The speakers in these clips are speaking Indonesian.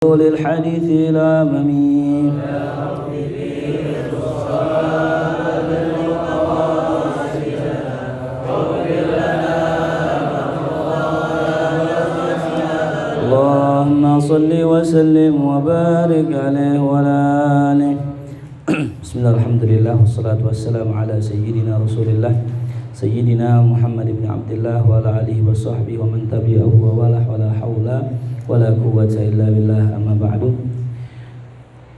للحديث الأممي اللهم صل وسلم وبارك عليه وعلى آله. Bismillah, alhamdulillah, wassalatu wassalamu ala sayyidina rasulillah sayyidina Muhammad ibn Abdullah wa ala alihi wa sahbihi wa man tabi'ahu wa wala hawla wala quwwata illa billah, amma ba'du.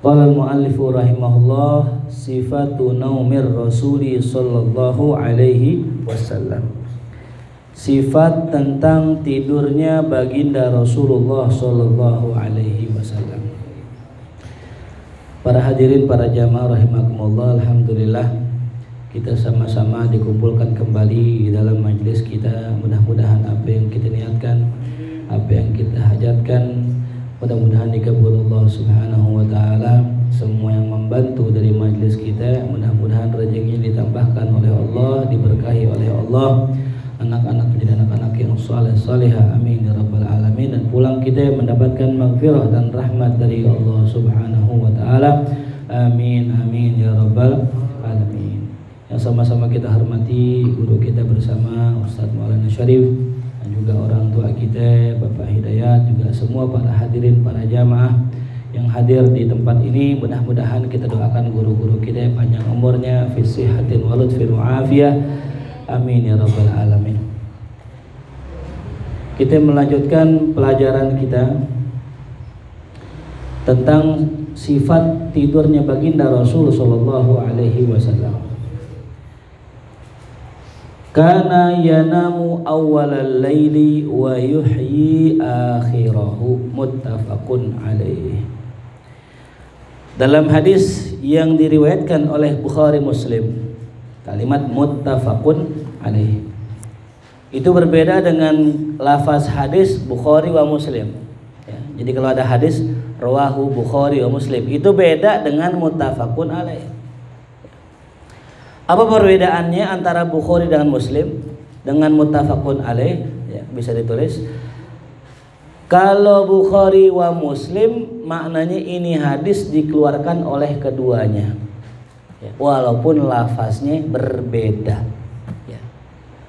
Qala al-muallifu rahimahullah, sifatu naumir rasuli sallallahu alaihi wasallam. Sifat tentang tidurnya baginda Rasulullah sallallahu alaihi wasallam. Para hadirin, para jamaah rahimakumullah, alhamdulillah kita sama-sama dikumpulkan kembali di dalam majelis kita. Mudah-mudahan apa yang kita niatkan, apa yang kita hajatkan, mudah-mudahan dikabul Allah Subhanahu wa taala. Semua yang membantu dari majelis kita, mudah-mudahan rezekinya ditambahkan oleh Allah, diberkahi oleh Allah. Anak-anak menjadi anak-anak yang saleh salihah, amin ya rabbal alamin. Dan pulang kita mendapatkan maghfirah dan rahmat dari Allah Subhanahu wa taala, amin amin ya rabbal alamin. Yang sama-sama kita hormati guru kita bersama Ustaz Maulana Syarif, dan juga orang tua kita Bapak Hidayat, juga semua para hadirin, para jamaah yang hadir di tempat ini. Mudah-mudahan kita doakan guru-guru kita panjang umurnya, fi sihhatin wa lutfin wa afiyah, amin ya rabbal alamin. Kita melanjutkan pelajaran kita tentang sifat tidurnya baginda Rasul sallallahu alaihi wasallam. Kana yanamu awwalal laili wa yuhyi akhirahu, muttafaqun alaih. Dalam hadis yang diriwayatkan oleh Bukhari Muslim, kalimat muttafaqun alaih itu berbeda dengan lafaz hadis Bukhari wa Muslim ya. Jadi kalau ada hadis rawahu Bukhari wa Muslim, itu beda dengan muttafaqun alaih. Apa perbedaannya antara Bukhari dengan Muslim dengan muttafaqun alaih? Ya, bisa ditulis. Kalau Bukhari wa Muslim maknanya ini hadis dikeluarkan oleh keduanya ya, walaupun lafaznya berbeda ya.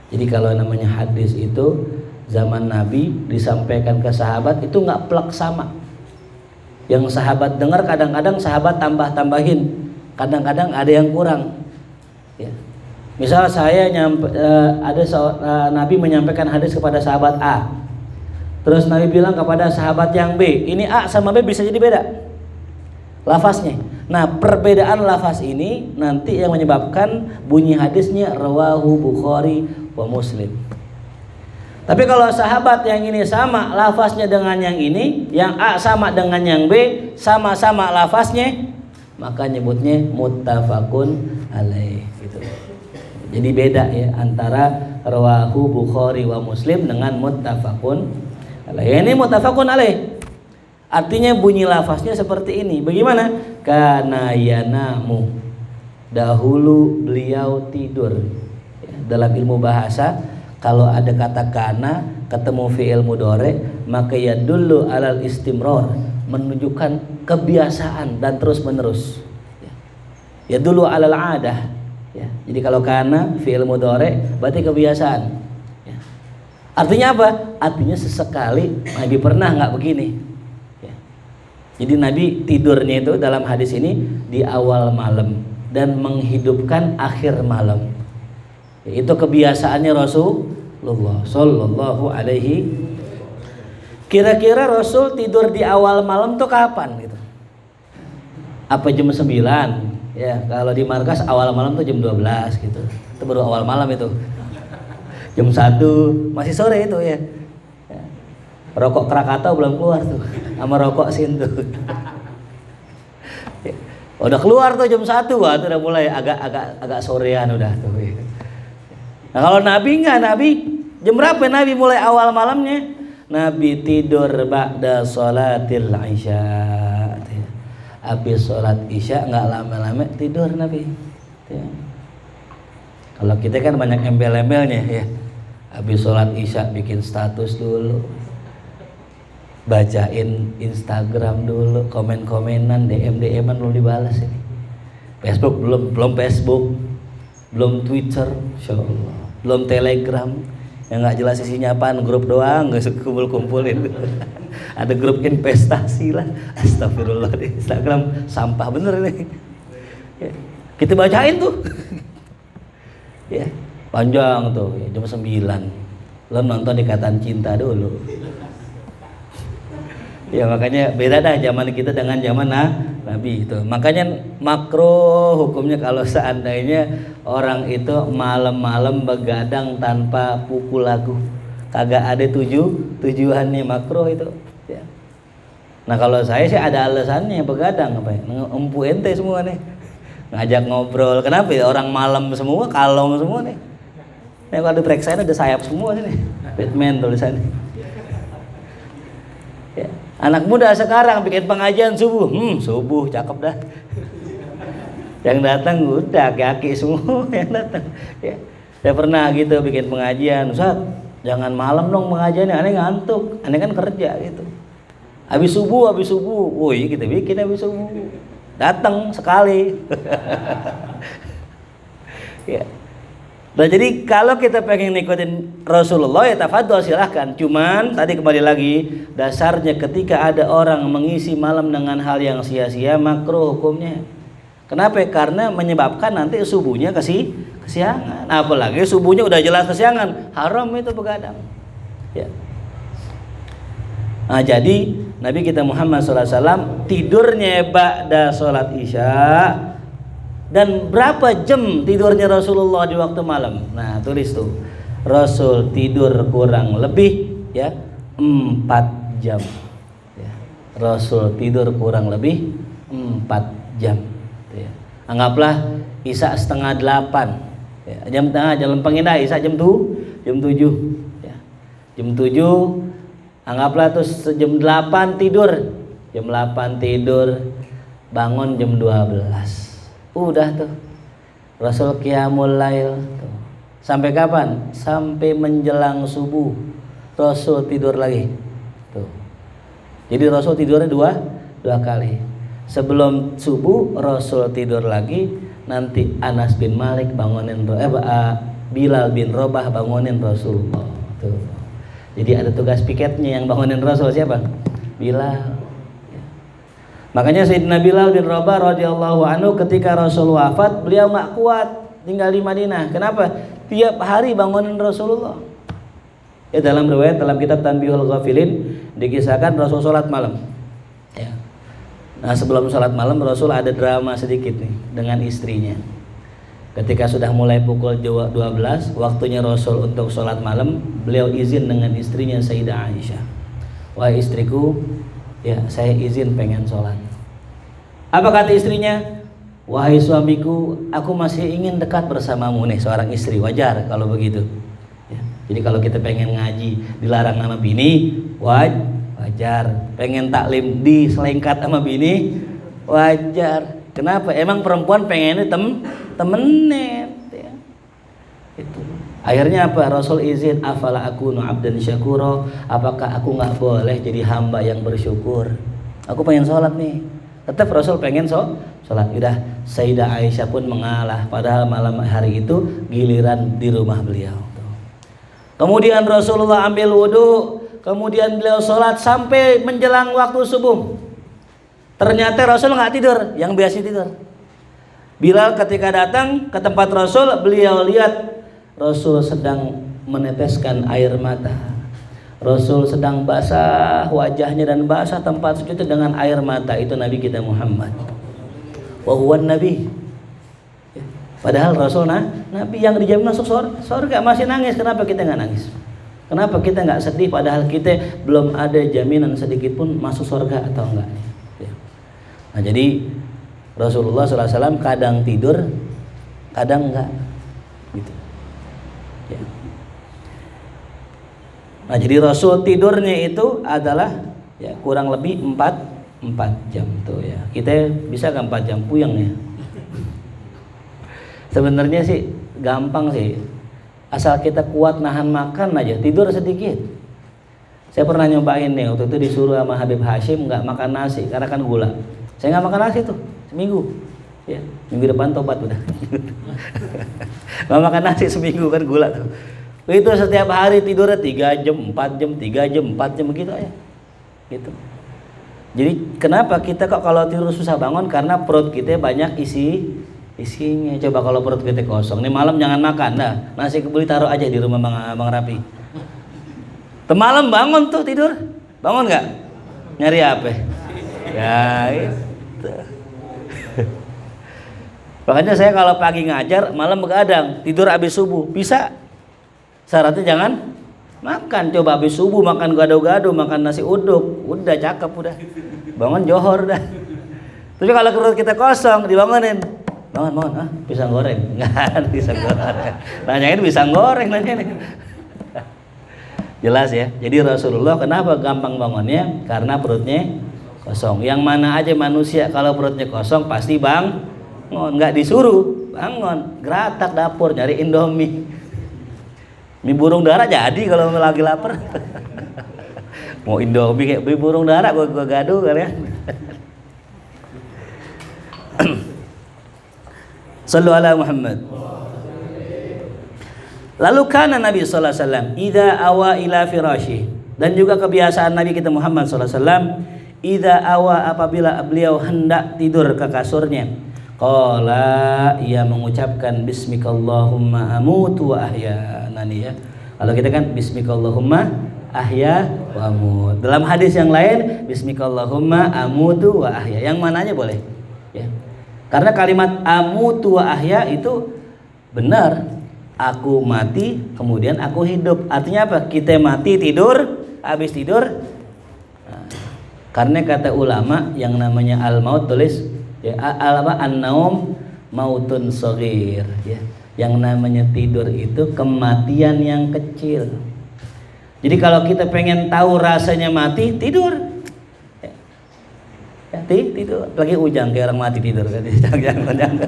Jadi kalau namanya hadis itu zaman Nabi disampaikan ke sahabat itu nggak plek sama. Yang sahabat dengar kadang-kadang sahabat tambah-tambahin, kadang-kadang ada yang kurang ya. Misal saya Nabi menyampaikan hadis kepada sahabat A, terus Nabi bilang kepada sahabat yang B, ini A sama B bisa jadi beda lafaznya. Nah, perbedaan lafaz ini nanti yang menyebabkan bunyi hadisnya rawahu Bukhari wa Muslim. Tapi kalau sahabat yang ini sama lafaznya dengan yang ini, yang A sama dengan yang B, sama-sama lafaznya, maka nyebutnya muttafaqun alaih gitu. Jadi beda ya antara rawahu Bukhari wa Muslim dengan muttafaqun alaih. Ini muttafaqun alaih artinya bunyi lafaznya seperti ini. Bagaimana? Kana yanamu, dahulu beliau tidur ya, dalam ilmu bahasa kalau ada kata kana ketemu fi'il mudhari maka yadullu alal istimrar, menunjukkan kebiasaan dan terus menerus ya. Yadullu alal adah ya. Jadi kalau kana fi'il mudhari berarti kebiasaan ya. Artinya apa? Artinya sesekali Nabi pernah nggak begini. Jadi Nabi tidurnya itu dalam hadis ini di awal malam dan menghidupkan akhir malam. Itu kebiasaannya Rasulullah sallallahu alaihi. Kira-kira Rasul tidur di awal malam tuh kapan gitu? Apa jam 9? Ya, kalau di markas awal malam tuh jam 12 gitu. Itu baru awal malam itu. Jam 1 masih sore itu ya. Rokok Krakatau belum keluar tuh, sama rokok Sintu. Udah keluar tuh jam 1, wah itu udah mulai agak sorean udah tuh. Nah kalau Nabi enggak, Nabi jam berapa Nabi mulai awal malamnya? Nabi tidur ba'da sholatil isya. Habis sholat isya enggak lama-lama tidur Nabi. Kalau kita kan banyak embel-embelnya ya. Habis sholat isya bikin status dulu. bacain Instagram dulu, komen-komenan, DM-an belum dibalas ini. Facebook belum Facebook, belum Twitter, insyaallah, belum Telegram, yang nggak jelas isinya apaan, grup doang, nggak kumpul-kumpulin. Ada grup investasi lah, astagfirullah, di Instagram sampah bener ini. Ya, kita bacain tuh, ya panjang tuh, ya, jam 9, belum nonton Ikatan Cinta dulu. Ya makanya beda dah zaman kita dengan zaman Nabi itu. Makanya makruh hukumnya kalau seandainya orang itu malam-malam begadang tanpa pukul lagu, kagak ada tujuannya, makruh itu. Ya. Nah kalau saya sih ada alasannya begadang, apa ya? Empu ente semua nih, ngajak ngobrol. Kenapa ya orang malam semua, kalong semua nih. Nih kalau diperiksain ada sayap semua nih, Batman tulisannya. Ya. Anak muda sekarang bikin pengajian subuh, subuh cakep dah. Yang datang udah kaki semua yang datang. Ya. Saya pernah gitu bikin pengajian, Ustaz, jangan malam dong pengajiannya, aneh ngantuk, aneh kan kerja gitu. Habis subuh, woi kita bikin habis subuh. Datang sekali. Ya. Nah jadi kalau kita pengen ngikutin Rasulullah ya tafadhol silahkan. Cuman tadi kembali lagi, dasarnya ketika ada orang mengisi malam dengan hal yang sia-sia, makruh hukumnya. Kenapa? Karena menyebabkan nanti subuhnya kesiangan. Apalagi subuhnya udah jelas kesiangan, haram itu begadang. Ya. Nah jadi Nabi kita Muhammad SAW tidurnya ba'da sholat isya. Dan berapa jam tidurnya Rasulullah di waktu malam? Nah tulis tuh, Rasul tidur kurang lebih ya 4 jam ya. Rasul tidur kurang lebih 4 jam ya. Anggaplah Isya 7:30 ya. Jam pengindah Isya jam 7 ya. Jam 7 anggaplah tuh jam 8 tidur. Jam 8 tidur, bangun jam 12. Udah tuh Rasul qiyamul lail tuh. Sampai kapan? Sampai menjelang subuh Rasul tidur lagi tuh. Jadi Rasul tidurnya dua kali. Sebelum subuh Rasul tidur lagi, nanti Anas bin Malik bangunin Bilal bin Rabah bangunin Rasulullah tuh. Jadi ada tugas piketnya, yang bangunin Rasul siapa? Bilal. Makanya Sayyidina Bilal bin Rabah radhiyallahu anhu ketika Rasul wafat, beliau nggak kuat tinggal di Madinah. Kenapa? Tiap hari bangunin Rasulullah. Ya dalam riwayat dalam kitab Tanbihul Ghafilin dikisahkan Rasul sholat malam. Ya. Nah sebelum sholat malam Rasul ada drama sedikit nih dengan istrinya. Ketika sudah mulai pukul 12, waktunya Rasul untuk sholat malam, beliau izin dengan istrinya Sayyidah Aisyah. Wahai istriku, ya saya izin pengen sholat. Apa kata istrinya? Wahai suamiku, aku masih ingin dekat bersamamu. Nih seorang istri, wajar kalau begitu ya. Jadi kalau kita pengen ngaji dilarang sama bini, wajar. Pengen taklim diselengkat sama bini, wajar. Kenapa? Emang perempuan pengennya temenin ya. Itu. Akhirnya apa? Rasul izin, afala akunu abdan syakura, apakah aku nggak boleh jadi hamba yang bersyukur? Aku pengen sholat nih. Tetap Rasul pengen sholat. Udah Sayyidah Aisyah pun mengalah, padahal malam hari itu giliran di rumah beliau. Kemudian Rasulullah ambil wudhu, kemudian beliau sholat sampai menjelang waktu subuh. Ternyata Rasul nggak tidur, yang biasa tidur. Bilal ketika datang ke tempat Rasul, beliau lihat Rasul sedang meneteskan air mata. Rasul sedang basah wajahnya dan basah tempat sujud dengan air mata. Itu Nabi kita Muhammad. Wa huwan Nabi. Padahal Rasul Nabi yang dijamin masuk surga masih nangis. Kenapa kita nggak nangis? Kenapa kita nggak sedih? Padahal kita belum ada jaminan sedikit pun masuk surga atau enggak. Nah jadi Rasulullah SAW kadang tidur, kadang enggak. Gitu. Ya. Nah jadi Rasul tidurnya itu adalah ya kurang lebih 4 jam tuh ya. Kita bisa kan 4 jam puyeng ya. Sebenarnya sih gampang sih. Asal kita kuat nahan makan aja, tidur sedikit. Saya pernah nyobain nih, waktu itu disuruh sama Habib Hashim nggak makan nasi karena kan gula. Saya nggak makan nasi tuh seminggu. Ya, minggu depan tobat udah. Nggak makan nasi seminggu kan gula tuh. Itu setiap hari tidurnya 3 jam, 4 jam, 3 jam, 4 jam begitu aja. Gitu. Jadi kenapa kita kok kalau tidur susah bangun? Karena perut kita banyak isinya. Coba kalau perut kita kosong, nih malam jangan makan dah. Nasi kebuli taruh aja di rumah Bang Rapi. Malam bangun tuh tidur. Bangun nggak? Nyari apa? Ya itu. Makanya saya kalau pagi ngajar, malam begadang, tidur habis subuh. Bisa. Syaratnya jangan makan. Coba habis subuh makan gado-gado, makan nasi uduk, udah cakep udah. Bangun johor dah. Tapi kalau perut kita kosong, dibangunin. Bangun, pisang goreng. Enggak, pisang goreng. Nanyain pisang goreng nanyain. Jelas ya. Jadi Rasulullah kenapa gampang bangunnya? Karena perutnya kosong. Yang mana aja manusia kalau perutnya kosong pasti bangun. Enggak disuruh, bangun, geratak dapur nyari Indomie. Mie burung dara jadi kalau lagi lapar. Mau Indomie kayak mie burung dara gua gaduh kalian. Sallu ala Muhammad. Lalu kana Nabi sallallahu alaihi wasallam idza awa ila firasyi, dan juga kebiasaan Nabi kita Muhammad sallallahu alaihi wasallam idza awa, apabila beliau hendak tidur ke kasurnya, qala, ia mengucapkan bismikallahumma amutu wa ahya. Nani ya. Kalau kita kan bismikallahumma ahya wa amut. Dalam hadis yang lain bismikallahumma amutu wa ahya. Yang mananya boleh ya. Karena kalimat amutu wa ahya itu benar. Aku mati kemudian aku hidup. Artinya apa? Kita mati tidur, habis tidur. Nah, karena kata ulama yang namanya al-maut, tulis ya, an-naum mautun shaghir ya. Yang namanya tidur itu kematian yang kecil. Jadi kalau kita pengen tahu rasanya mati, tidur. Ya, tidur. Lagi ujang kayak orang mati tidur kan. Jangan.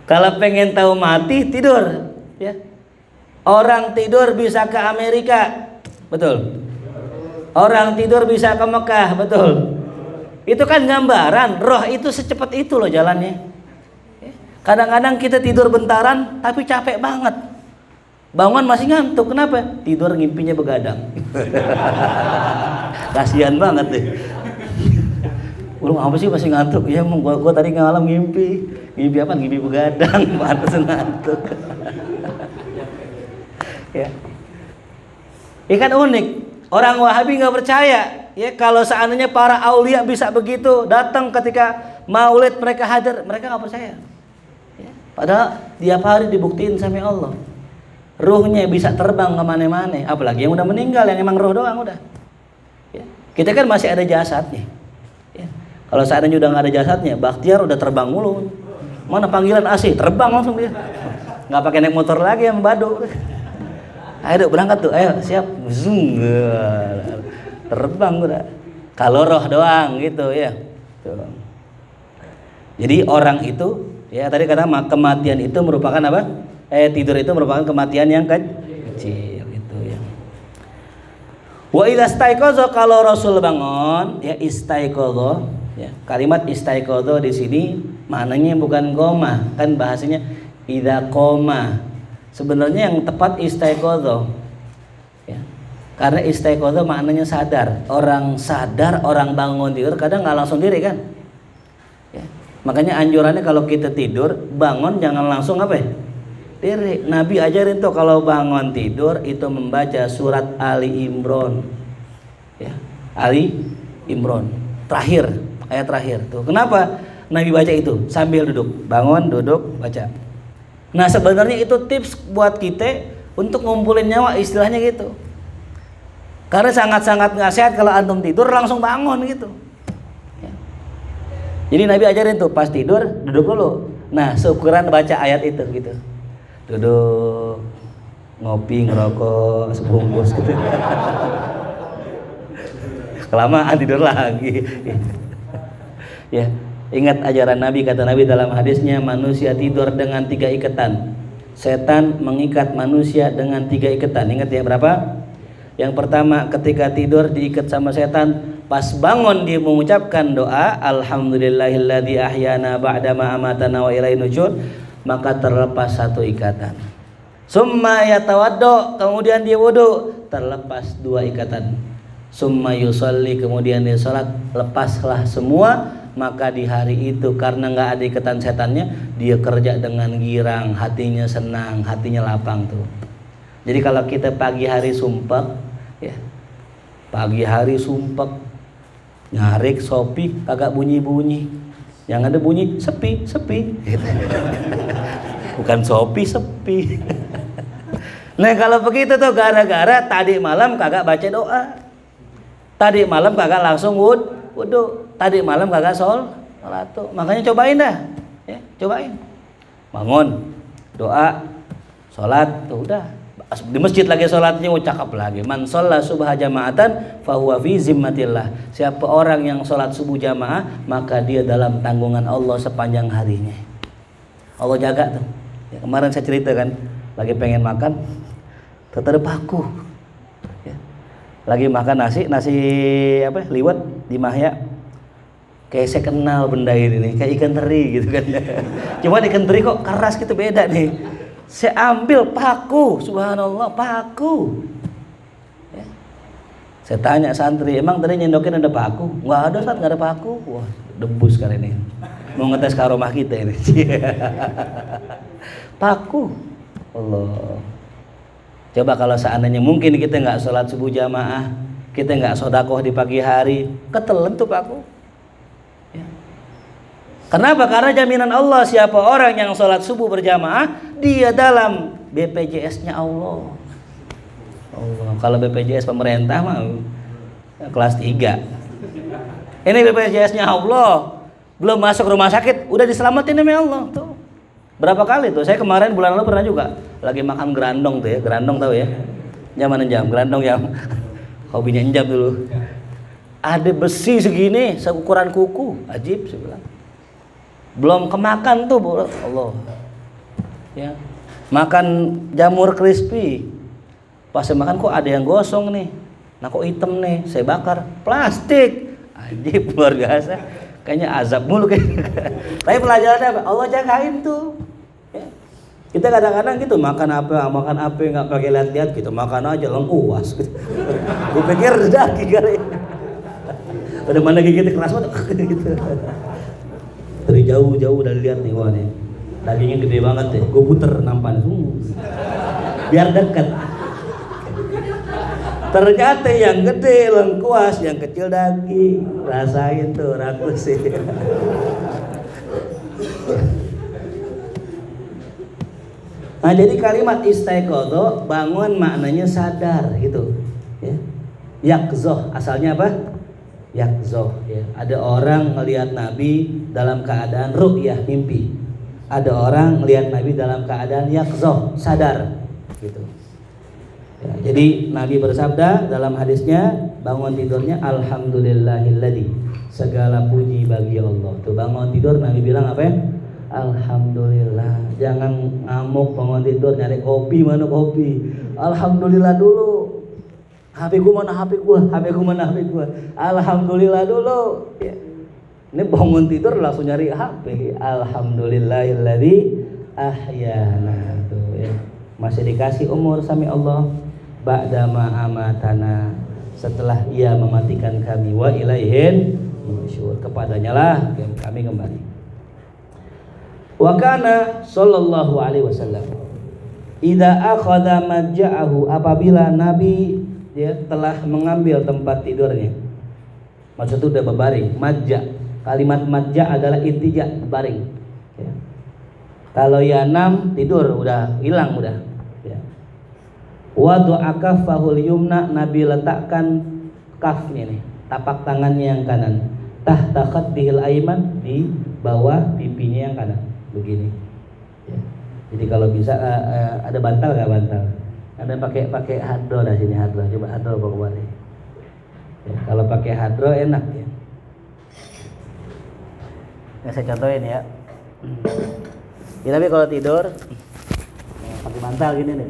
Kalau pengen tahu mati, tidur ya. Orang tidur bisa ke Amerika, betul. Orang tidur bisa ke Mekah, betul. Itu kan gambaran, roh itu secepat itu loh jalannya. Kadang-kadang kita tidur bentaran tapi capek banget. Bangun masih ngantuk, kenapa? Tidur ngimpinya begadang. Kasihan banget deh. Apa sih masih ngantuk? Ya emang gua tadi ngalam ngimpi. Ngimpi apa? Ngimpi begadang, pantas ngantuk. Ya. Ya kan unik. Orang Wahabi nggak percaya. Ya kalau seandainya para aulia bisa begitu datang ketika maulid mereka hadir, mereka nggak percaya. Ya. Padahal tiap hari dibuktiin sama Allah. Ruhnya bisa terbang kemana-mana. Apalagi yang udah meninggal, yang emang roh doang udah. Ya. Kita kan masih ada jasadnya. Ya. Kalau seandainya udah nggak ada jasadnya, Bakhtiar udah terbang mulu. Mana panggilan AC, terbang langsung dia. Nggak pakai naik motor lagi yang badu. Ayo berangkat tuh, ayo siap. Zoom. Terbang udah. Kalau roh doang gitu ya. Tuh. Jadi orang itu ya tadi kata kematian itu merupakan apa? Tidur itu merupakan kematian yang kecil gitu ya. Wa idza staiqadha, kalau Rasul bangun ya istaiqadha ya. Kalimat istaiqadha di sini maknanya bukan koma, kan bahasanya idza qoma. Sebenarnya yang tepat istaiqadha. Ya. Karena istaiqadha maknanya sadar. Orang sadar, orang bangun tidur kadang nggak langsung diri kan. Ya. Makanya anjurannya kalau kita tidur, bangun jangan langsung apa ya? Diri. Nabi ajarin tuh kalau bangun tidur itu membaca surat Ali Imran. Ya. Ali Imran. Terakhir, ayat terakhir tuh. Kenapa Nabi baca itu? Sambil duduk. Bangun, duduk, baca. Nah, sebenarnya itu tips buat kita untuk ngumpulin nyawa, istilahnya gitu. Karena sangat-sangat nggak sehat kalau antum tidur langsung bangun gitu. Ya. Jadi Nabi ajarin tuh pas tidur duduk dulu. Nah, seukuran baca ayat itu gitu. Duduk, ngopi, ngerokok, sebungkus gitu. Kelamaan tidur lagi. Ya, ingat ajaran Nabi, kata Nabi dalam hadisnya, manusia tidur dengan 3 ikatan. Setan mengikat manusia dengan 3 ikatan. Ingat ya berapa? Yang pertama, ketika tidur diikat sama setan, pas bangun dia mengucapkan doa alhamdulillahilladzi ahyana ba'dama amatana wa ilaihi nusyur, maka terlepas satu ikatan. Summa yatawaddo, kemudian dia wudu, terlepas dua ikatan. Summa yusolli, kemudian dia salat, lepaslah semua. Maka di hari itu karena nggak ada ikatan setannya, dia kerja dengan girang, hatinya senang, hatinya lapang tuh. Jadi kalau kita pagi hari sumpek, ya, pagi hari sumpek, nyarik sopi kagak bunyi-bunyi, yang ada bunyi sepi, gitu. Bukan sopi, sepi. Nah kalau begitu tuh gara-gara tadi malam kagak baca doa, tadi malam kagak langsung wudu, tadi malam kagak sholat tuh. Makanya cobain dah, ya, cobain. Bangun, doa, sholat, tuh udah. Di masjid lagi sholatnya, cakep lagi. Man sholla subha jama'atan fahuwa fi zimmatillah. Siapa orang yang sholat subuh jamaah, maka dia dalam tanggungan Allah sepanjang harinya. Allah jaga tuh. Ya, kemarin saya cerita kan, lagi pengen makan, terpaku. Ya. Lagi makan nasi apa? Liwet di Mahya. Kayak saya kenal benda ini nih, kayak ikan teri gitu kan. Cuma ikan teri kok keras gitu, beda nih. Saya ambil paku, subhanallah, paku. Ya. Saya tanya santri, emang tadi nyendokin ada paku? Nggak ada, Ustaz, nggak ada paku. Wah, debus kali ini. Mau ngetes karomah kita ini. Paku. Allah. Coba kalau seandainya mungkin kita nggak sholat subuh jamaah, kita nggak sodakoh di pagi hari, ketelan tuh paku. Ya. Kenapa? Karena jaminan Allah, siapa orang yang sholat subuh berjamaah, dia dalam BPJS-nya Allah. Kalau BPJS pemerintah mah kelas 3. Ini BPJS-nya Allah, belum masuk rumah sakit udah diselamatin sama Allah tuh. Berapa kali tuh? Saya kemarin bulan lalu pernah juga lagi makan gerandong tuh ya, gerandong tahu ya? Jam gerandong yang hobinya enjam dulu. Ada besi segini, seukuran kuku, ajib saya bilang. Belum kemakan tuh, Allah. Ya. Makan jamur crispy. Pas saya makan kok ada yang gosong nih. Nah kok hitam nih, saya bakar. Plastik. Ajib, luar biasa. Kayaknya azab mulu kayaknya. Tapi pelajarannya apa? Allah jagain tuh. Ya. Kita kadang-kadang gitu makan apa nggak pakai lihat-lihat gitu, makan aja lengkuas. Gitu. Gue pikir daging kali. Udah mana gigitnya keras banget gitu. Dari jauh dari lihat nih, wah nih dagingnya gede banget deh. Gue puter nampan, biar dekat. Ternyata yang gede lengkuas, yang kecil daging. Rasain tuh rakus sih. Nah jadi kalimat istaiqadha, bangun maknanya sadar gitu. Ya. Yaqzah asalnya apa? Yaqzah. Ya. Ada orang ngelihat Nabi dalam keadaan ru'yah, mimpi. Ada orang ngelihat Nabi dalam keadaan yaqzah, sadar. Gitu. Ya, jadi Nabi bersabda dalam hadisnya, bangun tidurnya alhamdulillahilladzi, segala puji bagi Allah. Tuh bangun tidur Nabi bilang apa ya? Alhamdulillah. Jangan ngamuk bangun tidur nyari kopi, mana kopi. Alhamdulillah dulu. HP ku mana HP gua. Alhamdulillah dulu. Ya. Ini bangun tidur langsung nyari HP. Alhamdulillahilladzi ahyana. Tuh ya. Masih dikasih umur sami Allah. Ba'dama amatana, setelah ia mematikan kami, wa ilaihin nusyur, kepadanya lah kami kembali. Wa kana sallallahu alaihi wasallam idza akhadha majja'ahu, apabila Nabi dia telah mengambil tempat tidurnya, maksud itu udah berbaring. Majja', kalimat majja' adalah intija, berbaring ya. Kalau yanam tidur udah hilang udah. Wadu'a kaffahul yumna, Nabi letakkan kafnya nih, tapak tangannya yang kanan, tahta khaddihil aiman, di bawah pipinya yang kanan, begini. Ya. Jadi kalau bisa ada bantal nggak bantal? Ada pakai hadro di sini, hadro. Coba hadro bawa kembali. Ya, kalau pakai hadro enak ya. Ini saya contohin ya. Ya tapi kalau tidur pakai bantal gini nih.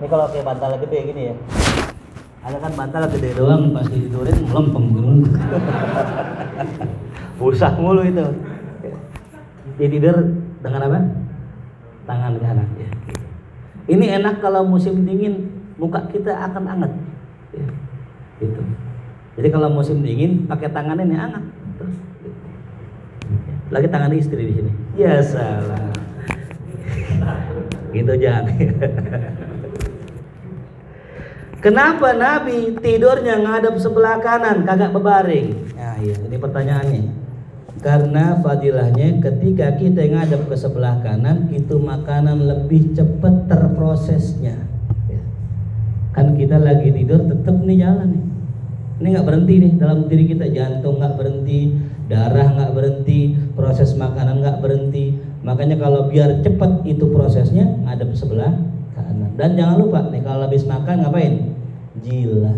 Ini kalau kayak bantal gede gini ya. Ada kan bantal gede doang, pas ditidurin melempem gitu. Usah mulu itu. Dia tidur dengan apa? Tangan kanan ya. Ini enak kalau musim dingin, muka kita akan hangat. Ya. Gitu. Jadi kalau musim dingin pakai tangan ini hangat. Terus. Lagi tangan istri di sini. Ya salah. Gitu jangan. Kenapa Nabi tidurnya ngadep sebelah kanan, kagak berbaring? Nah, iya, ini pertanyaannya. Karena fadilahnya ketika kita ngadep ke sebelah kanan, itu makanan lebih cepat terprosesnya. Kan kita lagi tidur tetap nih jalan nih. Ini nggak berhenti nih dalam diri kita, jantung nggak berhenti, darah nggak berhenti, proses makanan nggak berhenti. Makanya kalau biar cepat itu prosesnya ngadep sebelah kanan. Dan jangan lupa nih kalau habis makan ngapain? Jilat.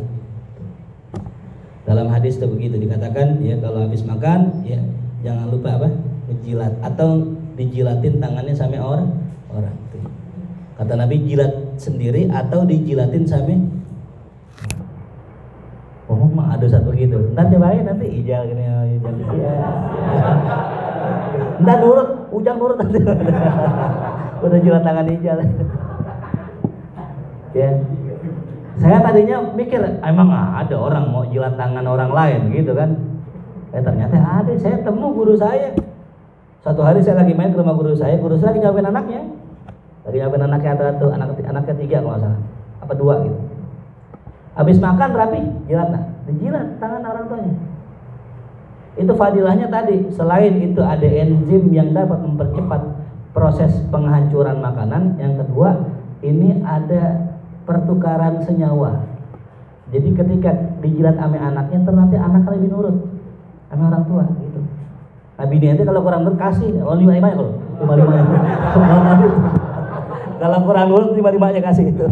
Dalam hadis itu begitu dikatakan ya, kalau habis makan ya jangan lupa apa? Menjilat atau dijilatin tangannya sama orang. Kata Nabi, jilat sendiri atau dijilatin sama. Oh, mah ada satu begitu. Ntar cobain nanti ijal gini ijal ya. Ntar nurut, ujang nurut nanti. Udah jilat tangan ijal. Ya. Saya tadinya mikir emang ada orang mau jilat tangan orang lain gitu kan. Ternyata ada. Saya temu guru saya. Satu hari saya lagi main ke rumah guru saya lagi nyuapin anaknya. Lagi nyuapin anaknya atau anak ketiga kalau nggak salah. Apa 2 gitu. Habis makan rapi, jilat nah. Dijilat tangan orang tuanya. Itu fadilahnya tadi. Selain itu ada enzim yang dapat mempercepat proses penghancuran makanan. Yang kedua, ini ada pertukaran senyawa. Jadi ketika dijilat sama anaknya, nanti anak lebih nurut sama orang tua gitu. Nah bini nanti kalau kurang nurut kasih, 5 ya kalau 5. Kalau kurang nurut 5 nya kasih itu.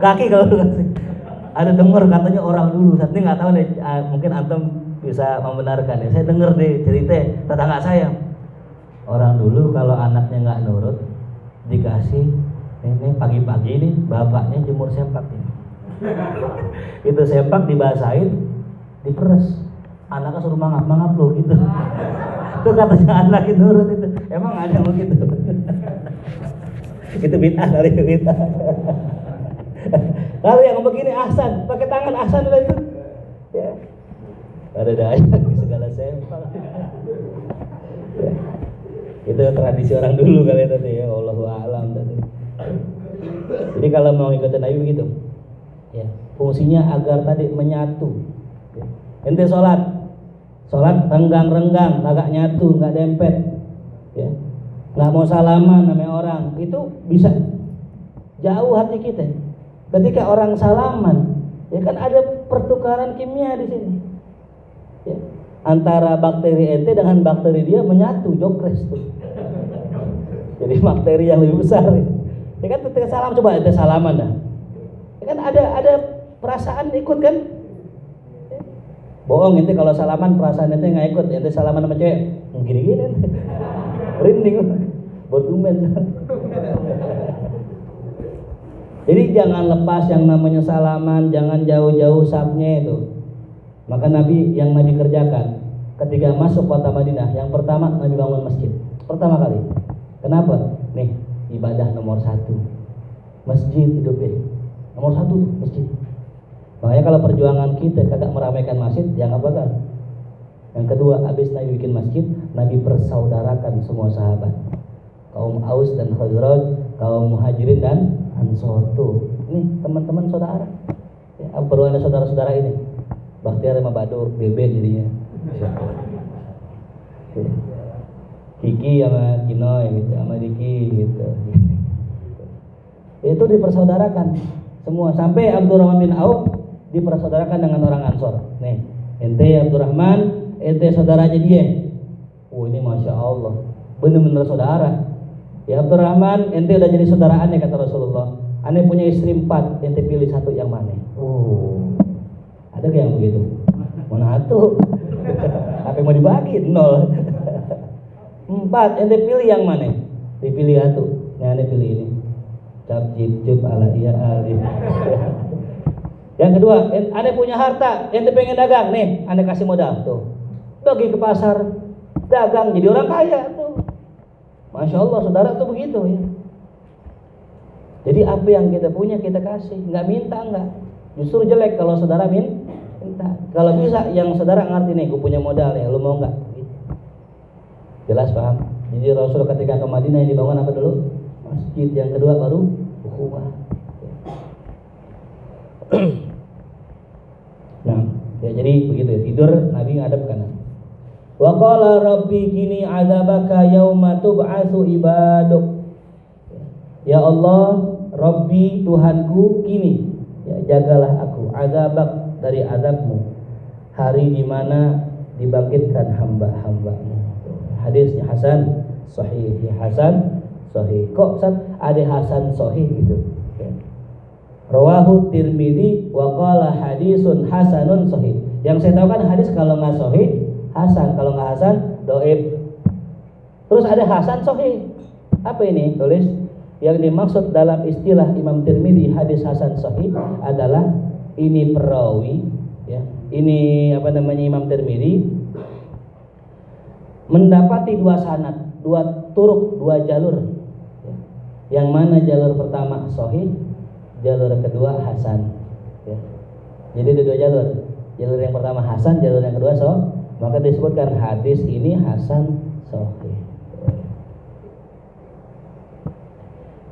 Kaki kalau kasih. Ada dengar katanya orang dulu, saat ini nggak tahu nih, mungkin antum bisa membenarkan ya. Saya dengar deh cerita tetangga saya. Orang dulu kalau anaknya nggak nurut, dikasih ini pagi-pagi nih bapaknya jemur sempak ini. Itu sempak dibasahin, diperes. Anaknya suruh mangap loh gitu. Itu katanya anak itu nurut itu. Emang ada begitu? Itu bid'ah kali itu bid'ah. Kalau yang begini ahsan, pakai tangan ahsan udah itu. Ya. Ada daya segala sempak. Ya. Itu tradisi orang dulu kali tadi ya, Allahu a'lam tadi. Jadi kalau mau ikutin Nabi begitu. Ya, fungsinya agar tadi menyatu. Ya. Ente sholat renggang-renggang, agak nyatu, nggak dempet. Ya. Nggak mau salaman sama orang, itu bisa jauh hati kita. Ketika orang salaman, ya kan ada pertukaran kimia di sini. Ya. Antara bakteri ente dengan bakteri dia menyatu, jokres tuh. Jadi bakteri yang lebih besar. Ya kan ketika salam, coba ente salaman dah. Ya kan ada perasaan ikut kan? Ya. Bohong ente kalau salaman perasaan ente nggak ikut. Ente salaman sama cewek, gini-gini ente. Rinding, bertumen. Jadi jangan lepas yang namanya salaman, jangan jauh-jauh sapnya itu. Maka Nabi yang Nabi kerjakan ketika masuk kota Madinah, yang pertama Nabi bangun masjid. Pertama kali. Kenapa? Nih, ibadah nomor 1. Masjid hidup ini. Nomor 1 tuh masjid. Makanya kalau perjuangan kita kagak meramaikan masjid, jangan bakal. Yang kedua, habis Nabi bikin masjid, Nabi persaudarakan semua sahabat. Kaum Aus dan Khazraj, kaum Muhajirin dan Ansor tuh. Nih teman-teman saudara. Ya, perlu ada saudara-saudara ini. Bakhtiar sama Bado, Bebe jadinya. Ya. Kiki sama Kinoy gitu, sama Diki gitu. Itu dipersaudarakan semua, sampai Abdurrahman bin Auf dipersaudarakan dengan orang Ansor. Nih, ente Abdurrahman, ente saudaranya dia. Oh ini masya Allah, benar-benar saudara. Ya Abdurrahman, ente udah jadi saudara aneh kata Rasulullah. Aneh punya istri 4, ente pilih 1 yang mana? Oh, ada kayak yang begitu? Mana satu? Apa yang mau dibagi? 0. 4, ente pilih yang mana? Dipilih 1. Nah, aneh pilih ini. cap cip ala iya alif. Yang kedua, anda punya harta, ente pengen dagang nih, anda kasih modal tuh, pergi ke pasar, dagang jadi orang kaya tuh. Masya Allah, saudara tuh begitu ya. Jadi apa yang kita punya kita kasih, nggak minta nggak. Justru jelek kalau saudara minta. Kalau bisa, yang saudara ngerti nih, gue punya modal ya, lu mau nggak? Gitu. Jelas paham? Jadi Rasul ketika ke Madinah yang dibangun apa dulu? Masjid. Yang kedua baru ukhuwah. Nah, ya jadi begitu ya. Tidur Nabi ngadep kanan. Wa qala rabbi kini adzabaka yauma tub'atsu ibaduk. Ya Allah, Rabbi Tuhanku kini, ya jagalah aku adzabak dari azabmu hari di mana dibangkitkan hamba-hambamu. Hadisnya Hasan sahih, ya Hasan sahih. Kok ada Hasan sahih gitu? Rawahu Tirmidzi wa qala hadisun hasanun sahih. Yang saya tahu kan hadis kalau nggak sahih hasan, kalau nggak hasan dhaif. Terus ada hasan sahih. Apa ini? Tulis. Yang dimaksud dalam istilah Imam Tirmidzi hadis hasan sahih adalah ini perawi ya. Ini apa namanya Imam Tirmidzi mendapati dua sanad, dua turuk, dua jalur. Ya. Yang mana jalur pertama sahih, jalur kedua hasan. Ya. Jadi ada dua jalur. Jalur yang pertama hasan, jalur yang kedua sahih. Maka disebutkan hadis ini hasan sahih.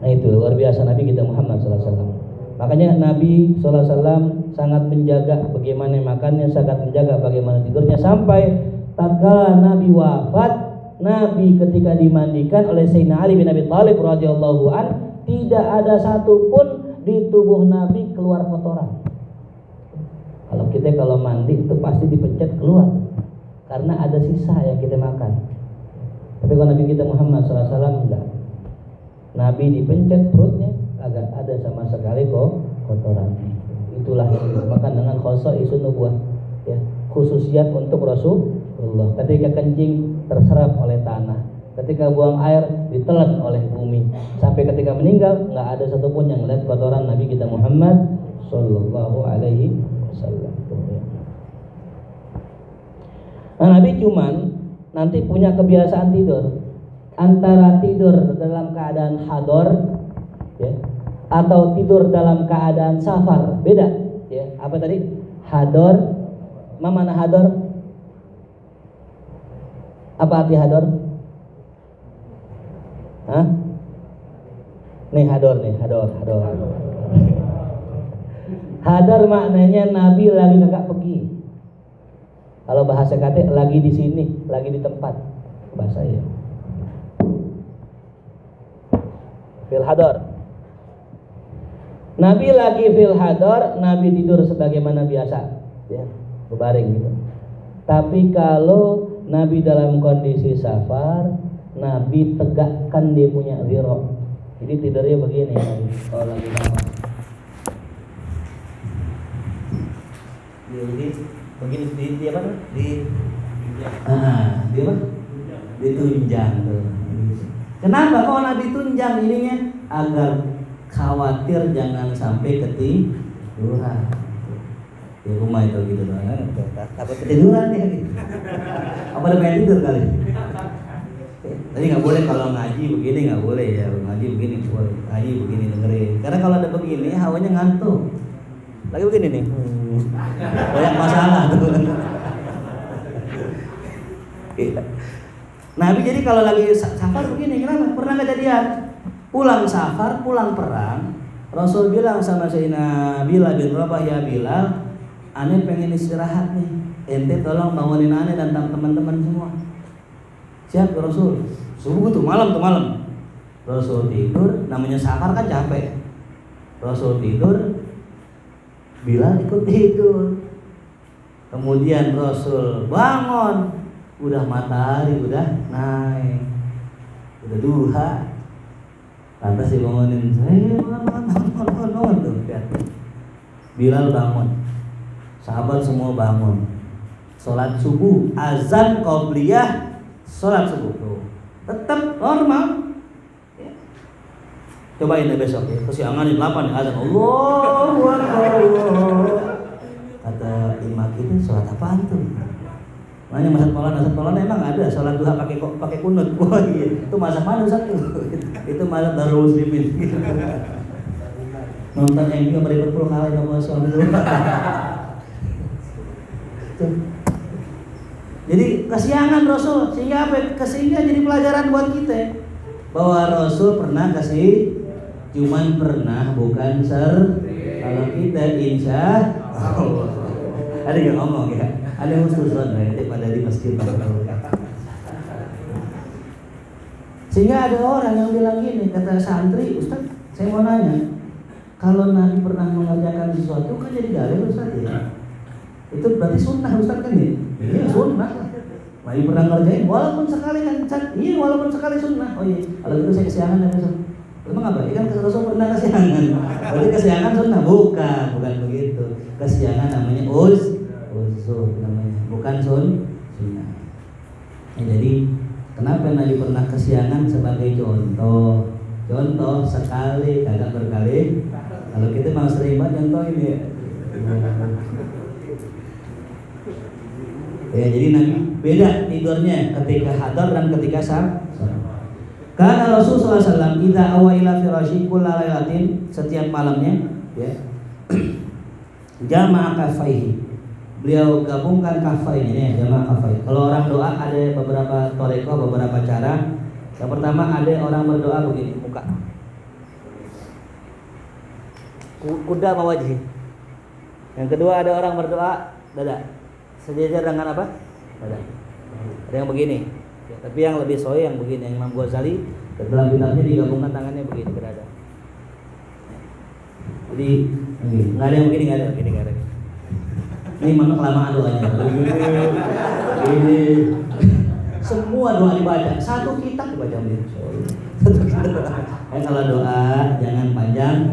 Nah itu luar biasa Nabi kita Muhammad SAW. Makanya Nabi SAW sangat menjaga bagaimana makannya, sangat menjaga bagaimana tidurnya, sampai tatkala Nabi wafat, Nabi ketika dimandikan oleh Sayyidina Ali bin Abi Thalib radhiyallahu an, tidak ada satupun di tubuh Nabi keluar kotoran. Kalau mandi itu pasti dipencet keluar karena ada sisa yang kita makan. Tapi kalau Nabi kita Muhammad SAW enggak. Nabi dipencet perutnya agak ada sama sekali kok kotoran. Itulah yang disebutkan dengan khosaisun nubuwah ya, khususiat untuk Rasulullah. Ketika kencing terserap oleh tanah, ketika buang air ditelan oleh bumi, sampai ketika meninggal nggak ada satupun yang melihat kotoran Nabi kita Muhammad sallallahu alaihi wasallam. Nah, Nabi cuman nanti punya kebiasaan tidur. Antara tidur dalam keadaan hador ya, atau tidur dalam keadaan safar beda ya. Apa tadi? Hador. Mana hador? Apa arti hador? Hah? Nih hador nih, hador. Hador maknanya Nabi lagi kagak pergi. Kalau bahasa kata lagi di sini, lagi di tempat bahasa ya. Fil hadar. Nabi lagi fil hadar, Nabi tidur sebagaimana biasa, ya, berbaring gitu. Tapi kalau Nabi dalam kondisi safar, Nabi tegakkan dia punya ziro. Jadi tidurnya begini, kalau lagi safar. Jadi begini di apa? Di apa? Ditunjang tuh. Kenapa kok Nabi tunjang ininya? Agar khawatir jangan sampai ketiduran. Di rumah itu gitu doang. Takut ketiduran ya gitu. Apa ada pengen tidur kali? Tadi nggak boleh kalau ngaji begini, nggak boleh ya, ngaji begini boleh, ngaji begini dengerin. Karena kalau ada begini hawanya ngantuk. Lagi begini nih, banyak masalah tuh. Nabi jadi kalau lagi safar begini, kenapa? Pernah kejadian pulang safar, pulang perang, Rasul bilang sama Sayyidina Bilal bin Rabah, ya Bilal, ane pengen istirahat nih, ente tolong bangunin ane dan teman-teman semua. Siap ya Rasul. Subuh tuh malam. Rasul tidur, namanya safar kan capek. Rasul tidur, Bilal ikut tidur. Kemudian Rasul bangun. Udah matahari udah naik, udah duha, lantas dibangunin, saya bangun tuh. Bilal bangun, sahabat semua bangun, sholat subuh, azan qobliyah, sholat subuh tuh tetap normal. Cobain deh besok ya. Kesiangan di 8 nih azan. Allahu Akbar. Kata imam itu sholat apaan tuh? Makanya Masjid Maulana emang ada sholat duha pakai kunut. Wah iya. Itu mazhab mana satu? Itu mazhab Darul Muslimin. Nonton MU sama Liverpool kalah sama sholat duha. Jadi kesiangan Rasul sehingga jadi pelajaran buat kita bahwa Rasul pernah kasih, cuman pernah bukan kalau kita insya Allah. Ada yang ngomong ya, ada yang husnuzon pada di masjid. Sehingga ada orang yang bilang gini, kata santri, Ustaz, saya mau nanya, kalau Nabi pernah mengerjakan sesuatu kan jadi dalil Ustaz ya? Itu berarti sunnah Ustaz kan ya? Iya sunnah. Nabi pernah ngerjain, walaupun sekali kan Ustaz? Iya walaupun sekali sunnah. Oh iya, kalau gitu saya kesiangan dan besok. Emang apa? Ikan Rasul pernah kesiangan. Berarti kesiangan sunnah? Bukan begitu. Kesiangan namanya uzur namanya, bukan sunnah. Jadi kenapa Nabi pernah kesiangan sebagai contoh? Contoh sekali, kagak berkali. Kalau kita mau sering banget contoh ini ya. Ya, jadi Nabi beda tidurnya ketika hadar dan ketika sahur. Karena Rasulullah SAW idza awa ila firasyi kullalailatin, setiap malamnya ya. Jama'a kafaihi. Beliau gabungkan kafainya ya, jama'a kafai. Kalau orang doa ada beberapa toreko, beberapa cara. Yang pertama ada orang berdoa begini, muka. Kuda sama wajih. Yang kedua ada orang berdoa dada. Sejajar dengan apa? Dada. Ada yang begini. Ya, tapi yang lebih sahih yang begini, yang Imam Ghazali dalam kitabnya digabungkan tangannya begini ke dada. Jadi nggak ada yang begini, nggak ada. Ini mana kelamaan doanya. Ini semua doa dibaca, satu kitab dibaca begini. Kalau doa jangan panjang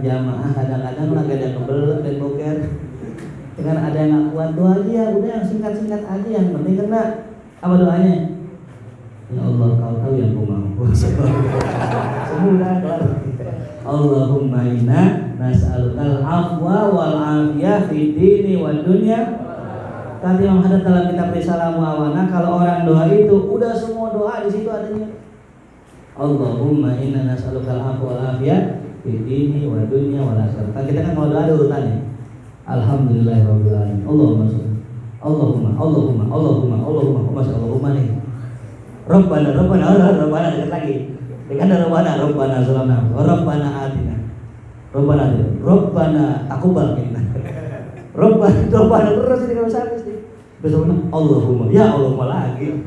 jamaah, kadang-kadang lagi ada kebelet dan boker. Dengan ada yang nggak kuat doa aja ya, udah yang singkat-singkat aja, yang penting kena apa doanya? Ya Allah, kau tahu yang ku mau. Semua kelar. Allahumma inna nas'alukal afwa wal afiyah fid dini wad dunya. Tadi yang ada dalam kitab Risalah Muawana, kalau orang doa itu udah semua doa di situ adanya. Allahumma inna nas'alukal afwa wal afiyah fid dini wad dunya wal akhirah. Kan kita kan kalau doa ada urutannya. Alhamdulillahirabbil alamin. Allahumma masya Allahumma nih. Rabbana dekat lagi. Dekat ada Rabbana salamna. Rabbana atina. Rabbana taqabbal minna. Rabbana terus ini kalau habis nih. Besoknya Allahumma, ya Allahumma lagi.